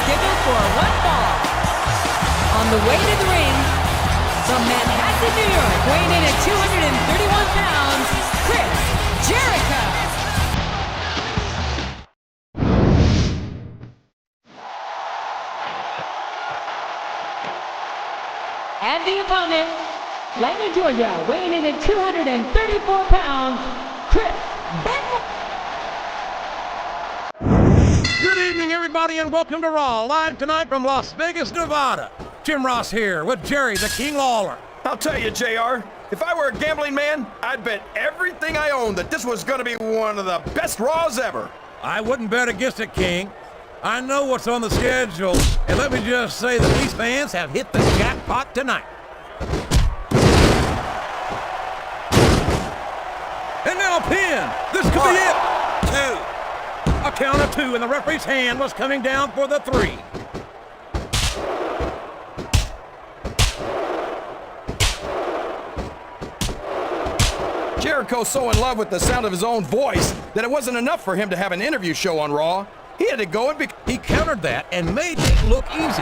scheduled for one fall. On the way to the ring, from Manhattan, New York, weighing in at 231 pounds, Chris Jericho. And the opponent, Atlanta, Georgia, weighing in at 234 pounds, Chris Benoit. Good evening, everybody, and welcome to Raw, live tonight from Las Vegas, Nevada. Jim Ross here with Jerry the King Lawler. I'll tell you, JR, if I were a gambling man, I'd bet everything I own that this was going to be one of the best Raws ever. I wouldn't bet against it, King. I know what's on the schedule, and let me just say that these fans have hit the jackpot tonight. And now a pin. This could be it. 2. A count of 2, and the referee's hand was coming down for the 3. Jericho's so in love with the sound of his own voice that it wasn't enough for him to have an interview show on Raw. He had to go and he countered that and made it look easy.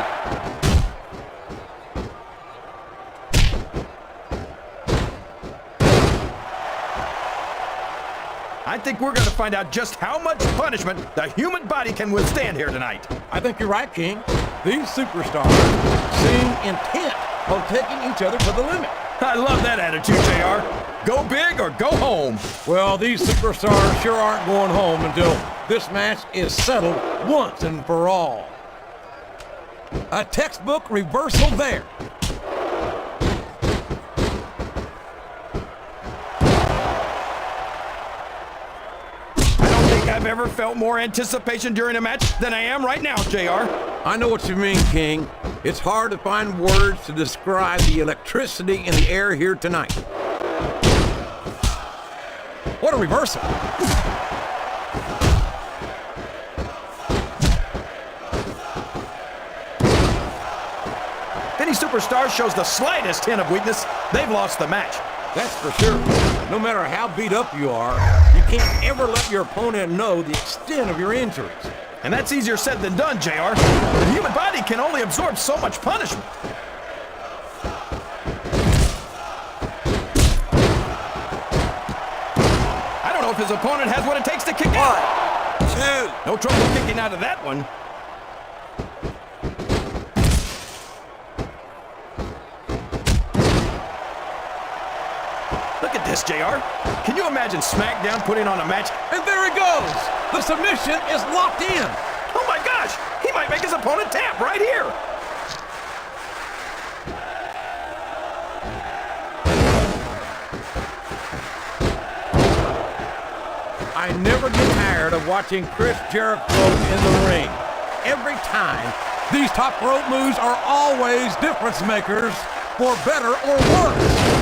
I think we're going to find out just how much punishment the human body can withstand here tonight. I think you're right, King. These superstars seem intent on taking each other to the limit. I love that attitude, JR. Go big or go home. Well, these superstars sure aren't going home until this match is settled once and for all. A textbook reversal there. I don't think I've ever felt more anticipation during a match than I am right now, JR. I know what you mean, King. It's hard to find words to describe the electricity in the air here tonight. What a reversal. If any superstar shows the slightest hint of weakness, they've lost the match. That's for sure. No matter how beat up you are, you can't ever let your opponent know the extent of your injuries. And that's easier said than done, JR. The human body can only absorb so much punishment. I don't know if his opponent has what it takes to kick out. 1, 2. No trouble kicking out of that one. Look at this, JR. Can you imagine SmackDown putting on a match? And there he goes. The submission is locked in. Oh my gosh! He might make his opponent tap right here. I never get tired of watching Chris Jericho in the ring. Every time, these top rope moves are always difference makers, for better or worse.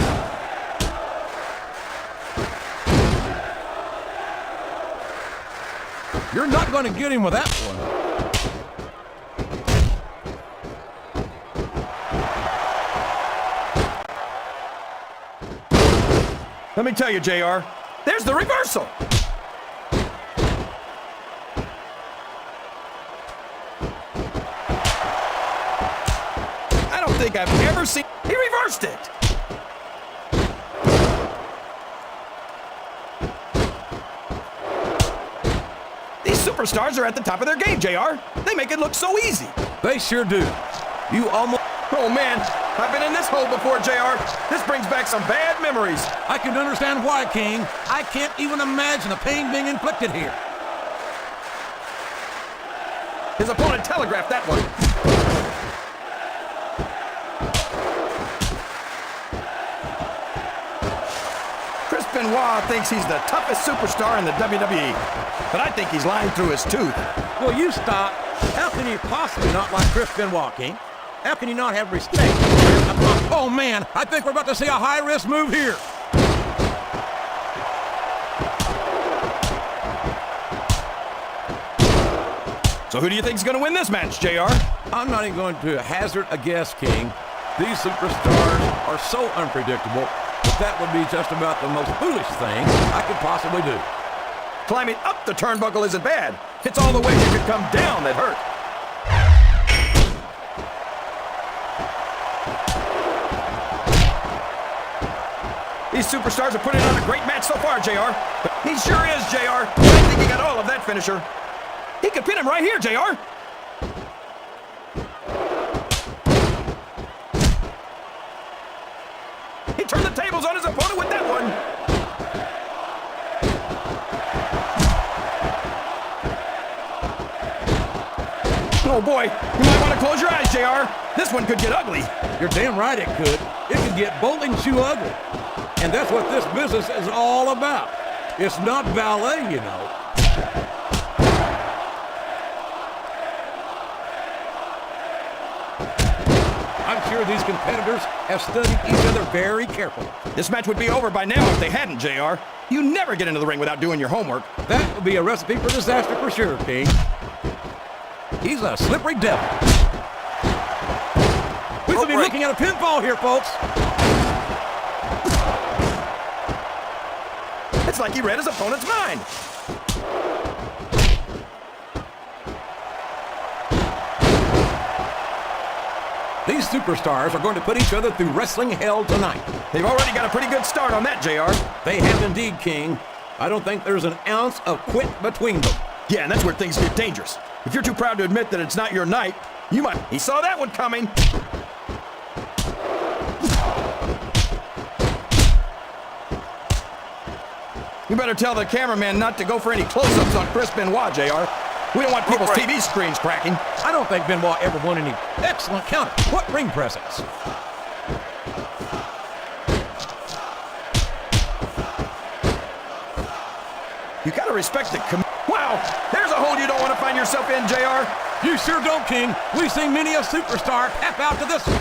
You're not going to get him with that one. Let me tell you, JR, there's the reversal. I don't think I've ever seen... He reversed it. Superstars are at the top of their game, JR. They make it look so easy. They sure do. You almost... Oh, man. I've been in this hole before, JR. This brings back some bad memories. I can understand why, King. I can't even imagine the pain being inflicted here. His opponent telegraphed that one. Chris Benoit thinks he's the toughest superstar in the WWE, but I think he's lying through his tooth. Will you stop? How can you possibly not like Chris Benoit, King? How can you not have respect? Oh, man, I think we're about to see a high-risk move here. So who do you think's going to win this match, JR? I'm not even going to hazard a guess, King. These superstars are so unpredictable that that would be just about the most foolish thing I could possibly do. Climbing up the turnbuckle isn't bad. It's all the ways you could come down that hurt. These superstars are putting on a great match so far, JR. He sure is, JR. I think he got all of that finisher. He could pin him right here, JR. He turned the tables on his opponent with that one. Oh boy, you might want to close your eyes, JR. This one could get ugly. You're damn right it could. It could get bowling shoe ugly. And that's what this business is all about. It's not ballet, you know. I'm sure these competitors have studied each other very carefully. This match would be over by now if they hadn't, JR. You never get into the ring without doing your homework. That would be a recipe for disaster for sure, King. He's a slippery devil. We could be looking at a pinfall here, folks. It's like he read his opponent's mind. These superstars are going to put each other through wrestling hell tonight. They've already got a pretty good start on that, JR. They have indeed, King. I don't think there's an ounce of quit between them. Yeah, and that's where things get dangerous. If you're too proud to admit that it's not your night, you might... He saw that one coming. You better tell the cameraman not to go for any close-ups on Chris Benoit, JR. We don't want people's TV screens cracking. I don't think Benoit ever won any excellent counter. What ring presence? You gotta respect the Wow, there's a hole you don't want to find yourself in, JR. You sure don't, King. We've seen many a superstar tap out to this one.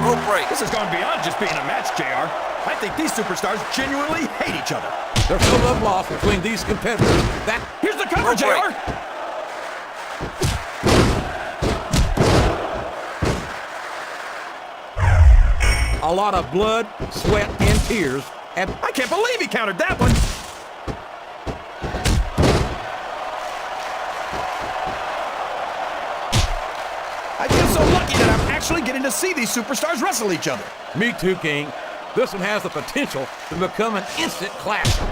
Rope break. This has gone beyond just being a match, JR. I think these superstars genuinely hate each other. There's no love lost between these competitors. Here's the cover, JR. A lot of blood, sweat, and tears. And I can't believe he countered that one. I feel so lucky that I'm actually getting to see these superstars wrestle each other. Me too, King. This one has the potential to become an instant classic.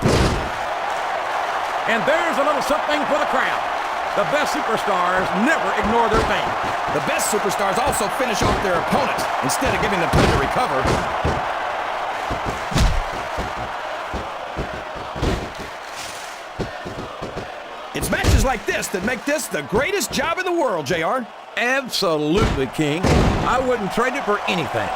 And there's a little something for the crowd. The best superstars never ignore their fans. The best superstars also finish off their opponents instead of giving them time to recover. It's matches like this that make this the greatest job in the world, JR. Absolutely, King. I wouldn't trade it for anything.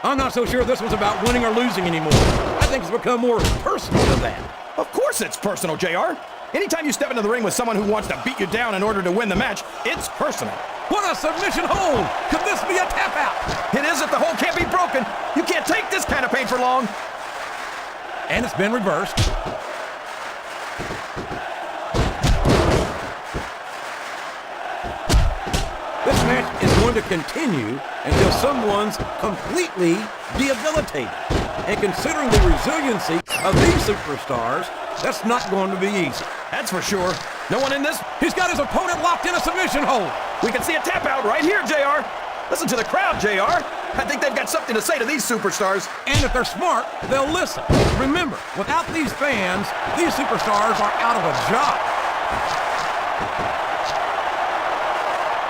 I'm not so sure this was about winning or losing anymore. I think it's become more personal than that. Of course it's personal, JR. Anytime you step into the ring with someone who wants to beat you down in order to win the match, it's personal. What a submission hold! Could this be a tap out? It is if the hold can't be broken. You can't take this kind of pain for long. And it's been reversed. This match is going to continue until someone's completely debilitated. And considering the resiliency of these superstars, that's not going to be easy. That's for sure. No one in this. He's got his opponent locked in a submission hold. We can see a tap out right here, JR. Listen to the crowd, JR. I think they've got something to say to these superstars. And if they're smart, they'll listen. Remember, without these fans, these superstars are out of a job.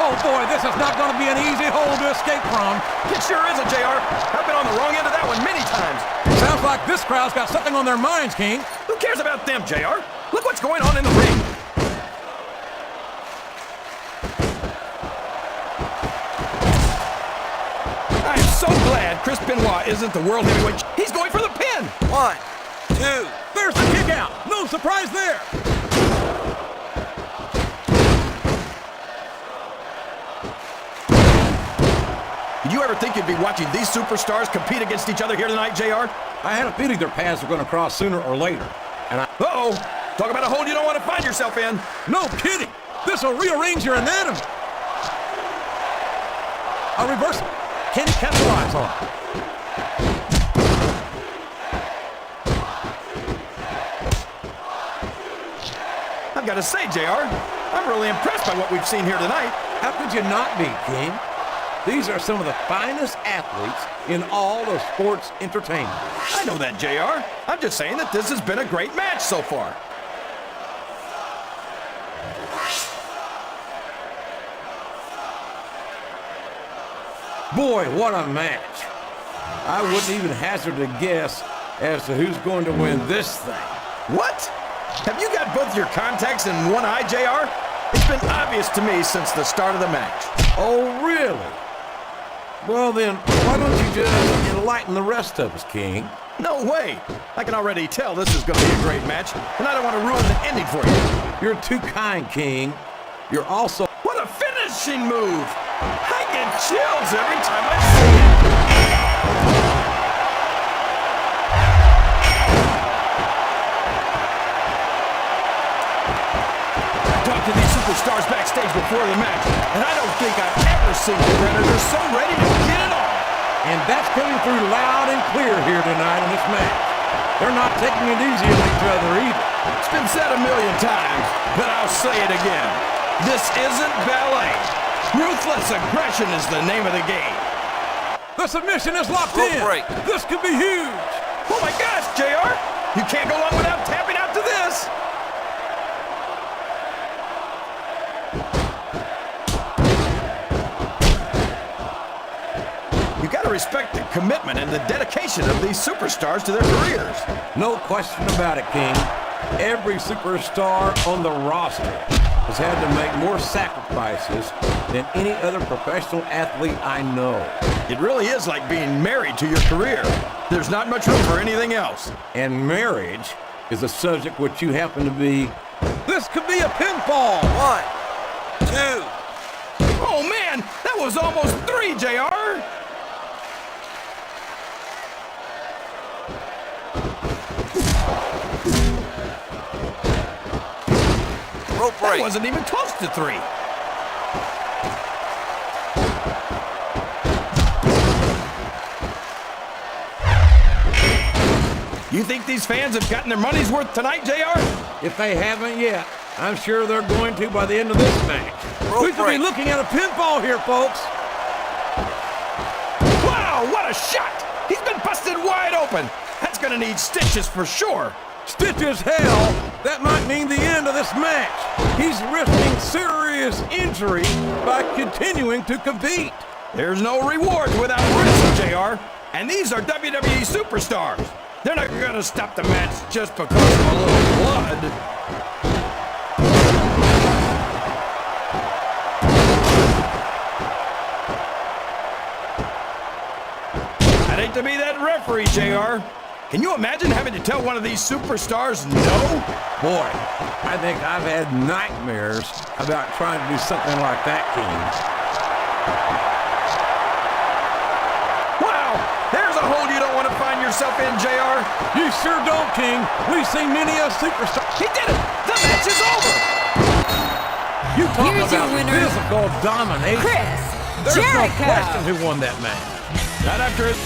Oh boy, this is not going to be an easy hole to escape from. It sure isn't, JR. I've been on the wrong end of that one many times. Sounds like this crowd's got something on their minds, King. Who cares about them, JR? Look what's going on in the ring. I am so glad Chris Benoit isn't the world heavyweight. He's going for the pin. 1, 2. There's the kick out. No surprise there. Did you ever think you'd be watching these superstars compete against each other here tonight, JR? I had a feeling their paths were going to cross sooner or later. And Uh-oh. Talk about a hole you don't want to find yourself in. No kidding. This will rearrange your anatomy. A reversal. Can he capitalize on it? gotta say, JR, I'm really impressed by what we've seen here tonight. How could you not be, King? These are some of the finest athletes in all of sports entertainment. I know that, JR. I'm just saying that this has been a great match so far. Boy, what a match. I wouldn't even hazard a guess as to who's going to win this thing. What? Have you got both your contacts in one eye, JR? It's been obvious to me since the start of the match. Oh, really? Well then, why don't you just enlighten the rest of us, King? No way. I can already tell this is going to be a great match, and I don't want to ruin the ending for you. You're too kind, King. You're also... What a finishing move! I get chills every time I see it. Talked to these superstars backstage before the match, and I don't think I've ever seen competitors so ready to get it on. And that's coming through loud and clear here tonight in this match. They're not taking it easy on each other either. It's been said a million times, but I'll say it again. This isn't ballet. Ruthless aggression is the name of the game. The submission is locked in. Break. This could be huge. Oh my gosh, JR! You can't go long without tapping out to this. You gotta respect the commitment and the dedication of these superstars to their careers. No question about it, King. Every superstar on the roster has had to make more sacrifices than any other professional athlete I know. It really is like being married to your career. There's not much room for anything else. And marriage is a subject which you happen to be. This could be a pinfall. 1, 2. Oh man, that was almost 3, JR! Rope That break. wasn't even close to 3. You think these fans have gotten their money's worth tonight, JR? If they haven't yet, I'm sure they're going to by the end of this match. Rope We could be break. looking at a pinfall here, folks. Wow, what a shot! He's been busted wide open. That's gonna need stitches for sure. Stitches hell, that might mean the end of this match. He's risking serious injury by continuing to compete. There's no rewards without risk, JR. And these are WWE superstars. They're not gonna stop the match just because of a little blood. I'd hate to be that referee, JR. Can you imagine having to tell one of these superstars no? Boy, I think I've had nightmares about trying to do something like that, King. Wow, there's a hole you don't want to find yourself in, JR. You sure don't, King. We've seen many a superstar. He did it! The match is over! You talk Here's your about winner, physical domination. Chris There's Jericho. no question who won that match. Not after it.